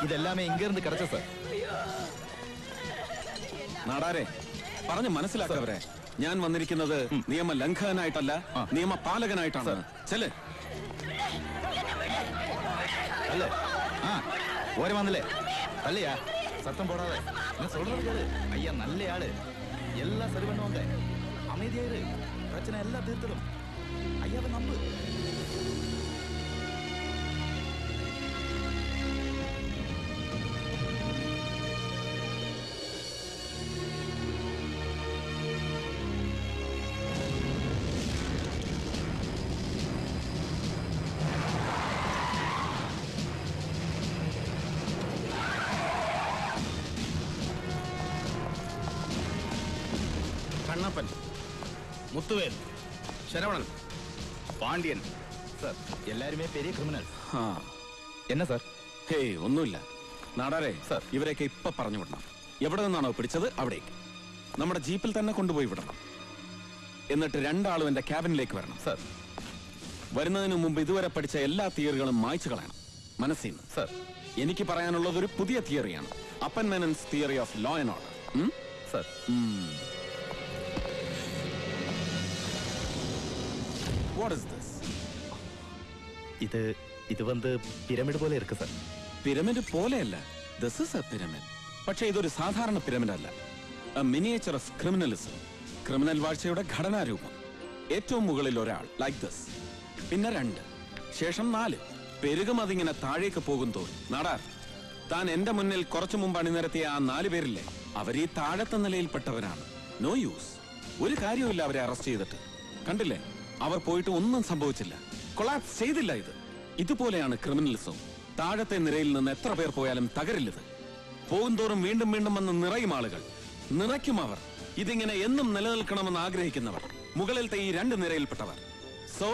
ഇതെല്ലാമേ ഇങ്ങിருந்து കിടച്ച sir. നാടാരെ പറഞ്ഞു മനസ്സിലാക്കവരെ, ഞാൻ വന്നിരിക്കുന്നത് നിയമ ലംഘനായിട്ടല്ല, നിയമപാലകനായിട്ടാണ്. ചെല്. അല്ലേ ഓരെ വന്നില്ലേ അല്ലയാ சத்தம் போடாத. நான் சொல்றது கேளு. ஐயா நல்ல ஆளு, எல்லாம் சரி பண்ணுவாங்க. அமைதியாயிரு, பிரச்சனை எல்லாம் தீர்த்துடும். ஐயாவை நம்பு. கண்ணப்பன், முத்துவேல், சரவணன், பாண்டியன் சார் எல்லாருமே பெரிய கிரிமினல். என்ன സാർ? ഹേയ് ഒന്നുമില്ല നാടാരെ. സാർ ഇവരെയൊക്കെ ഇപ്പൊ പറഞ്ഞു വിടണം. എവിടെ നിന്നാണോ പിടിച്ചത് അവിടേക്ക് നമ്മുടെ ജീപ്പിൽ തന്നെ കൊണ്ടുപോയി വിടണം. എന്നിട്ട് രണ്ടാളും എന്റെ ക്യാബിനിലേക്ക് വരണം. സാർ വരുന്നതിന് മുമ്പ് ഇതുവരെ പഠിച്ച എല്ലാ തിയറികളും മായ്ച്ചു കളയണം മനസ്സിൽ നിന്ന്. സാർ എനിക്ക് പറയാനുള്ളത് ഒരു പുതിയ തിയറിയാണ്, അപ്പൻ Menon's theory of law and order. Sir What is this? ഇത് വന്ന് പിരമിഡ് പോലെ ഇരിക്കു സാർ. പിരമിഡ് പോലെയല്ല, ദിസ് ഇസ് എ പിരമിഡ്. പക്ഷേ ഇതൊരു സാധാരണ പിരമിഡ് അല്ല. A miniature of criminalism. Criminal വാഴ്ചയുടെ ഘടനാരൂപം. ഏറ്റവും മുകളിൽ ഒരാൾ ലൈക്ക് ദിസ്, പിന്നെ 2, ശേഷം 4. പെരുകും അതിങ്ങനെ താഴേക്ക് പോകും തോറും. നാടാർ, താൻ എന്റെ മുന്നിൽ കുറച്ചു മുമ്പ് അണിനിരത്തിയ ആ 4 പേരില്ലേ, അവർ ഈ താഴത്തെ നിലയിൽപ്പെട്ടവരാണ്. No use. ഒരു കാര്യവുമില്ല അവരെ അറസ്റ്റ് ചെയ്തിട്ട്. കണ്ടില്ലേ, അവർ പോയിട്ട് ഒന്നും സംഭവിച്ചില്ല, കൊളാപ്സ് ചെയ്തില്ല. ഇതുപോലെയാണ് ക്രിമിനലിസം. താഴത്തെ നിരയിൽ നിന്ന് എത്ര പേർ പോയാലും തകരില്ലത്. പോകുന്തോറും വീണ്ടും വീണ്ടും വന്ന് നിറയും ആളുകൾ, നിറയ്ക്കും അവർ. ഇതിങ്ങനെ എന്നും നിലനിൽക്കണമെന്ന് ആഗ്രഹിക്കുന്നവർ, മുകളിലത്തെ ഈ 2 നിരയിൽപ്പെട്ടവർ. സോ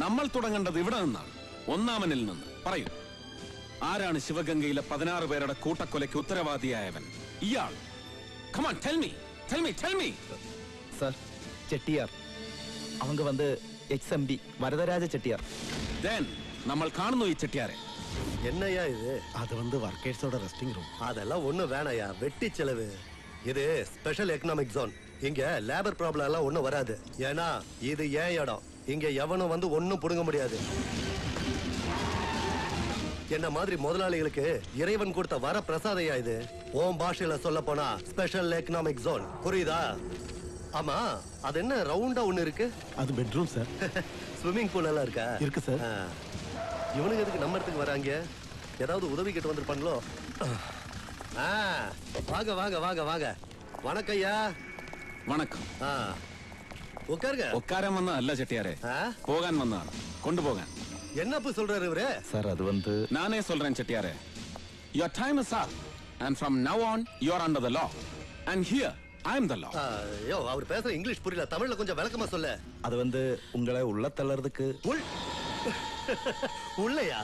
നമ്മൾ തുടങ്ങേണ്ടത് ഇവിടെ നിന്നാണ്, ഒന്നാമനിൽ നിന്ന്. പറയൂ, ആരാണ് ശിവഗംഗയിലെ 16 പേരുടെ കൂട്ടക്കൊലയ്ക്ക് ഉത്തരവാദിയായവൻ? ഇയാൾ. Come on, tell me. Sir Chettiar, அவங்க வந்து XMB வரதராஜ செட்டியார். Then നമ്മൾ കാണുന്നു ഈ ചെട്ടിയാരെ. என்னையா இது? அது வந்து வர்க்கர்ஸோட ரெஸ்டிங் ரூம். அதெல்லாம் ஒண்ணும் வேணாயா, வெட்டி செலவு. இது ஸ்பெஷல் எக்கனாமிக் ஜோன். இங்க லேபர் ப்ராப்ளம் எல்லாம் ஒண்ணும் வராது. ஏன்னா இது ஏன் இடம். இங்க எவனும் வந்து ஒண்ணும் புடுங்க முடியாது. என்ன மாதிரி முதலாளிகளுக்கு இறைவன் கொடுத்த வர பிரசாதையா இது. ஓம் பாஷையில சொல்ல போனா ஸ்பெஷல் எக்கனாமிக் ஜோன். புரியுதா? ஆமா, அது என்ன ரவுண்டா ஒண்ணு இருக்கு? அது பெட்ரூம் சார். ஸ்விம்மிங் பூல் எல்லாம் இருக்கா? இருக்கு சார். இவனுக்கு எதுக்கு நம்ம இடத்துக்கு வராங்க? ஏதாவது உதவி கிட்ட வந்திருப்பாங்களோ? வாங்க வாங்க வாங்க வாங்க. வணக்கம் ஐயா. വണക്കം. உட்காருங்க. ഉക്കാരൻ വന്നതല്ല ചെട്ടിയാരെ, പോകാൻ വന്നതാണ്, കൊണ്ടുപോകാൻ. என்னப்பு சொல்றாரு இவரு? சார் அது வந்து நானே சொல்றேன் செட்டியாரே. Your time is up and from now on you are under the law and here I am the law. ஐயோ, அவர் பேசுற இங்கிலீஷ் புரியல, தமிழ்ல கொஞ்சம் விளக்கமா சொல்ல. அது வந்து உங்களை உள்ள தள்ளறதுக்கு. உள்ளயா?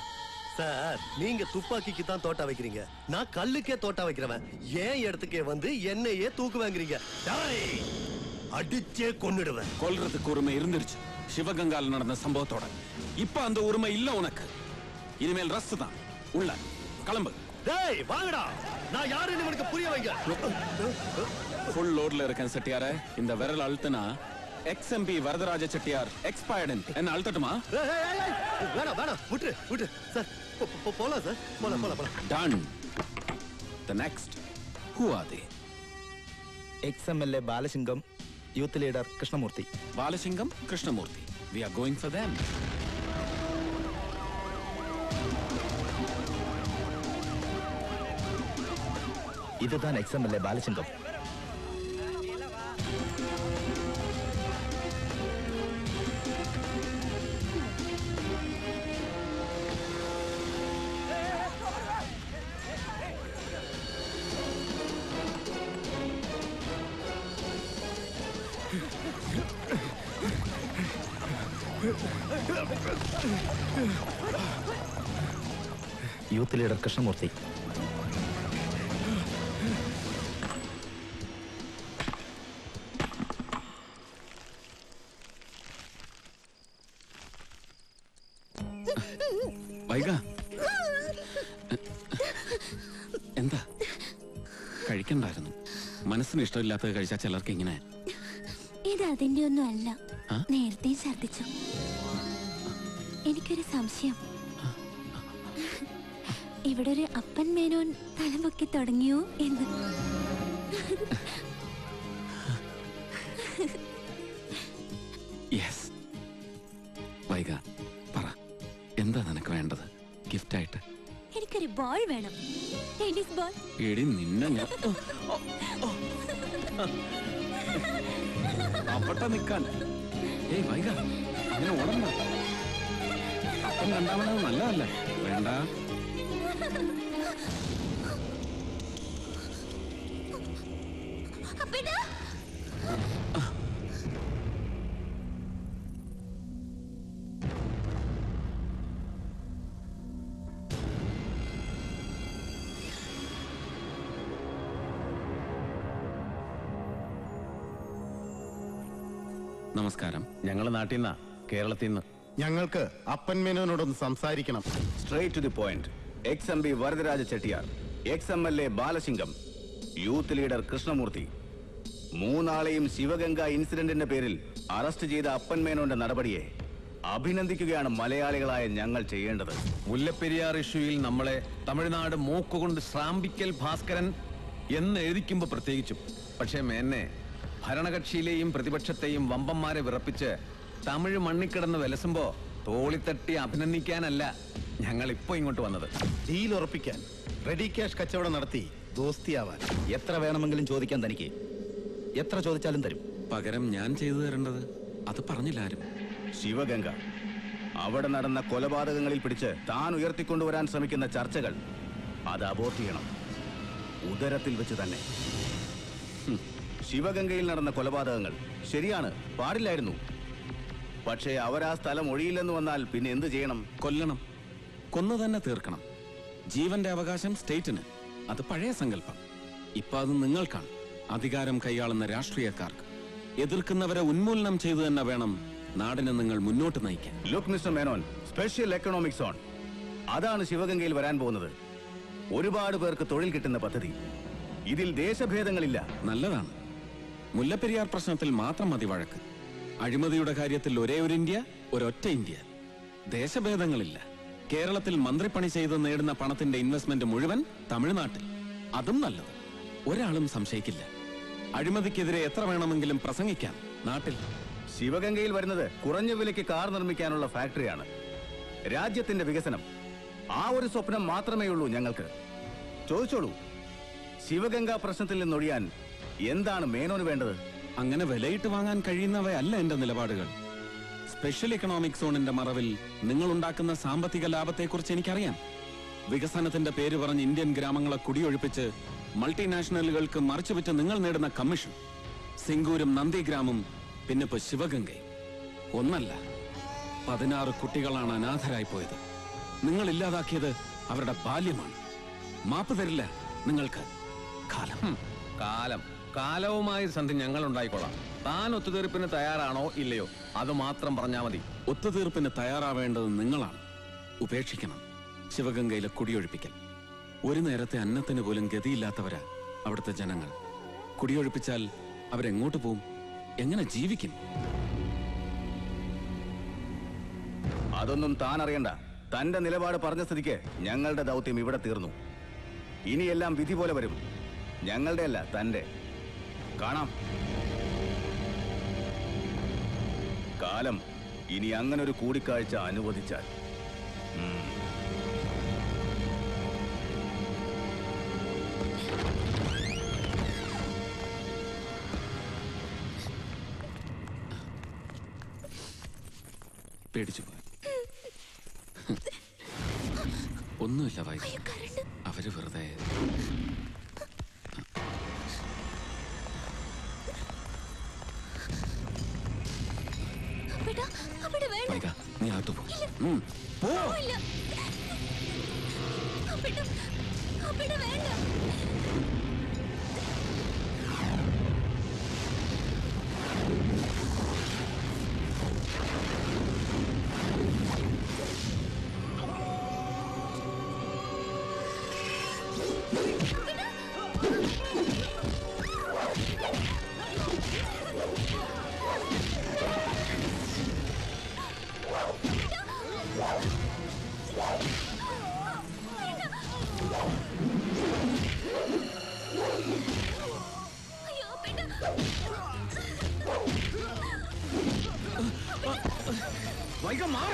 சார், நீங்க துப்பாக்கிக்கு தான் தோட்டா வைக்கிறீங்க, நான் கல்லுக்கே தோட்டா வைக்கிறவன். ஏன் இடத்துக்கே வந்து என்னையே தூக்கு வாங்குறீங்க? அடிச்சே கொன்னுடுவேன். கொல்றதுக்கு உரிமை இருந்துருச்சு சிவகங்கால நடந்த சம்பவத்தோட. இப்ப அந்த உரிமை இல்ல உனக்கு. இனிமேல் ரஸ்ட் தான். உள்ள கிளம்பு. டேய் வாங்கடா, நான் யாருன்னு உனக்கு புரிய வைங்க. ஃபுல் லோட்ல இருக்கேன் செட்டியாரே. இந்த விரல் அழுத்துனா XMB வரதராஜ செட்டியார் எக்ஸ்பயர்ட் என்ன அழுத்தட்டுமா? வேணாம் வேணாம், விட்டு விட்டு சார், போலாம் சார், போலாம் போலாம் போலாம். Done. The next. Who are they? XMLA Balasingam, youth leader Krishnamoorthy. Balasingam, Krishnamoorthy. We are going for them. இதுதான் XMLA Balasingam. Youth leader Krishnamoorthy. കഴിക്കണ്ടായിരുന്നു. മനസ്സിന് ഇഷ്ടമില്ലാത്തത് കഴിച്ചാൽ ചിലർക്ക് ഇങ്ങനെ. ഇത് അതിന്റെ ഒന്നും അല്ല. ആ? നേരത്തെ ഛർദിച്ചു. എനിക്കൊരു സംശയം. ഇവിടെ ഒരു അപ്പൻ മേനോൻ തലമുക്കി തുടങ്ങിയോ എന്ന്. യെസ്. വൈക പറ, എന്താ നിനക്ക് വേണ്ടത് ഗിഫ്റ്റായിട്ട്? എനിക്കൊരു ബോൾ വേണം. Tennis ball. എടി നിന്നെ ഞാൻ അവിടെ നിൽക്കാൻ. ഏയ് വൈക, അങ്ങനെ ഓടണ്ട. അപ്പം രണ്ടാമത് നല്ലതല്ല. വേണ്ട. നമസ്കാരം. ഞങ്ങൾ നാട്ടിൽ നിന്നാ, കേരളത്തിൽ നിന്ന്. ഞങ്ങൾക്ക് അപ്പൻ മേനോനോടൊന്ന് സംസാരിക്കണം. Straight to the point. Ex M P Varadaraja Chettiar, ex M L A Balasingam, youth leader Krishnamoorthy, മൂന്നാളെയും ശിവഗംഗ ഇൻസിഡന്റിന്റെ പേരിൽ അറസ്റ്റ് ചെയ്ത അപ്പൻ മേനോന്റെ നടപടിയെ അഭിനന്ദിക്കുകയാണ് മലയാളികളായ ഞങ്ങൾ ചെയ്യേണ്ടത്. മുല്ലപ്പെരിയാർ ഇഷ്യൂയിൽ നമ്മളെ തമിഴ്നാട് മൂക്കുകൊണ്ട് ശ്രാമ്പിക്കൽ ഭാസ്കരൻ എന്ന് എഴുതിക്കുമ്പോ പ്രത്യേകിച്ചും. പക്ഷേ മേന്നെ ഭരണകക്ഷിയിലെയും പ്രതിപക്ഷത്തെയും വമ്പന്മാരെ വിറപ്പിച്ച് തമിഴ് മണ്ണിക്കിടന്ന് വിലസുമ്പോ തോളിത്തട്ടി അഭിനന്ദിക്കാനല്ല ഞങ്ങൾ ഇപ്പൊ ഇങ്ങോട്ട് വന്നത്. ഡീൽ ഉറപ്പിക്കാൻ, റെഡി ക്യാഷ് കച്ചവടം നടത്തി ദോസ്തിയാവാൻ. എത്ര വേണമെങ്കിലും ചോദിക്കാൻ തനിക്ക്. എത്ര ചോദിച്ചാലും തരും. പകരം ഞാൻ ചെയ്തു തരേണ്ടത് അത് പറഞ്ഞില്ല ആരും. ശിവഗംഗ, അവിടെ നടന്ന കൊലപാതകങ്ങളിൽ പിടിച്ച് താൻ ഉയർത്തിക്കൊണ്ടുവരാൻ ശ്രമിക്കുന്ന ചർച്ചകൾ അത് അബോർട്ട് ചെയ്യണം. ഉദരത്തിൽ വെച്ച് തന്നെ. ശിവഗംഗയിൽ നടന്ന കൊലപാതകങ്ങൾ ശരിയാണ്, പാടില്ലായിരുന്നു. പക്ഷേ അവരാ സ്ഥലം ഒഴിയില്ലെന്ന് വന്നാൽ പിന്നെ എന്ത് ചെയ്യണം? കൊല്ലണം. കൊന്നു തന്നെ തീർക്കണം. ജീവന്റെ അവകാശം സ്റ്റേറ്റിന്. അത് പഴയ സങ്കല്പം. ഇപ്പൊ അത് നിങ്ങൾക്കാണ്. അധികാരം കൈയാളുന്ന രാഷ്ട്രീയക്കാർക്ക്. എതിർക്കുന്നവരെ ഉന്മൂലനം ചെയ്തു തന്നെ വേണം നാടിനെ നിങ്ങൾ മുന്നോട്ട് നയിക്കാൻ. Look mister Menon, special economic zone അതാണ് ശിവഗംഗയിൽ വരാൻ പോകുന്നത്. ഒരുപാട് പേർക്ക് തൊഴിൽ കിട്ടുന്ന പദ്ധതി. ഇതിൽ ദേശഭേദങ്ങളില്ല. നല്ലതാണ്. മുല്ലപ്പെരിയാർ പ്രശ്നത്തിൽ മാത്രം മതി വഴക്ക്. അഴിമതിയുടെ കാര്യത്തിൽ ഒരേ ഒരു ഇന്ത്യ, ഒരൊറ്റ ഇന്ത്യ. ദേശഭേദങ്ങളില്ല. കേരളത്തിൽ മന്ത്രിപ്പണി ചെയ്ത് നേടുന്ന പണത്തിന്റെ ഇൻവെസ്റ്റ്മെന്റ് മുഴുവൻ തമിഴ്നാട്ടിൽ. അതും നല്ലത്. ഒരാളും സംശയിക്കില്ല. അഴിമതിക്കെതിരെ എത്ര വേണമെങ്കിലും പ്രസംഗിക്കാം നാട്ടിൽ. ശിവഗംഗയിൽ വരുന്നത് കുറഞ്ഞ വിലയ്ക്ക് കാർ നിർമ്മിക്കാനുള്ള ഫാക്ടറിയാണ്. രാജ്യത്തിന്റെ വികസനം, ആ ഒരു സ്വപ്നം മാത്രമേ ഉള്ളൂ ഞങ്ങൾക്ക്. ചോദിച്ചോളൂ, ശിവഗംഗ പ്രശ്നത്തിൽ നിന്നൊഴിയാൻ എന്താണ് മേനോന് വേണ്ടത്? അങ്ങനെ വിലയിട്ട് വാങ്ങാൻ കഴിയുന്നവയല്ല എന്റെ നിലപാടുകൾ. സ്പെഷ്യൽ എക്കണോമിക് സോണിന്റെ മറവിൽ നിങ്ങൾ ഉണ്ടാക്കുന്ന സാമ്പത്തിക ലാഭത്തെക്കുറിച്ച് എനിക്കറിയാം. വികസനത്തിന്റെ പേര് പറഞ്ഞ് ഇന്ത്യൻ ഗ്രാമങ്ങളെ കുടിയൊഴിപ്പിച്ച് മൾട്ടിനാഷണലുകൾക്ക് മറിച്ചുവിറ്റ് നിങ്ങൾ നേടുന്ന കമ്മീഷൻ. സിംഗൂരും നന്ദിഗ്രാമും പിന്നിപ്പോ ശിവഗംഗയും. ഒന്നല്ല, 16 കുട്ടികളാണ് അനാഥരായി പോയത്. നിങ്ങൾ ഇല്ലാതാക്കിയത് അവരുടെ ബാല്യമാണ്. മാപ്പ് തരില്ല നിങ്ങൾക്ക് കാലം. കാലവുമായി സന്ധി ഞങ്ങൾ ഉണ്ടായിക്കൊള്ളാം. താൻ ഒത്തുതീർപ്പിന് തയ്യാറാണോ ഇല്ലയോ അത് മാത്രം പറഞ്ഞാൽ മതി. ഒത്തുതീർപ്പിന് തയ്യാറാവേണ്ടത് നിങ്ങളാണ്. ഉപേക്ഷിക്കണം ശിവഗംഗയിലെ കുടിയൊഴിപ്പിക്കൽ. ഒരു നേരത്തെ അന്നത്തിന് പോലും ഗതിയില്ലാത്തവരാ അവിടുത്തെ ജനങ്ങൾ. കുടിയൊഴിപ്പിച്ചാൽ അവരെങ്ങോട്ട് പോവും? എങ്ങനെ ജീവിക്കും? അതൊന്നും താൻ അറിയണ്ട. തന്റെ നിലപാട് പറഞ്ഞ സ്ഥിതിക്ക് ഞങ്ങളുടെ ദൗത്യം ഇവിടെ തീർന്നു. ഇനിയെല്ലാം വിധി പോലെ വരും. ഞങ്ങളുടെ അല്ല, തന്റെ. കാണാം. കാലം ഇനി അങ്ങനൊരു കൂടിക്കാഴ്ച അനുവദിച്ചാൽ. പേടിച്ചു പോയി. ഒന്നുമില്ല വൈ, അവര് വെറുതെ. വൈക, നീ അകത്തു പോ. വൈകം മാറ.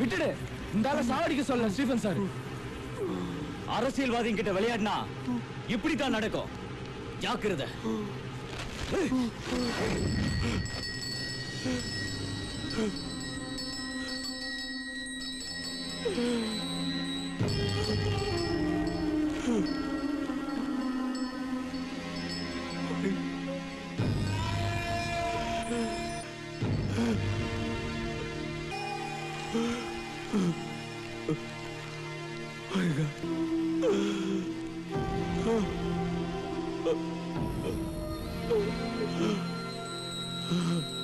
விட்டுடு. இந்த ஆளை சாவடிக்க சொல்ல ஸ்டீஃபன் சார். அரசியல்வாதி கிட்ட விளையாடினா இப்படித்தான் நடக்கும். ஜாக்கிரதை. Oh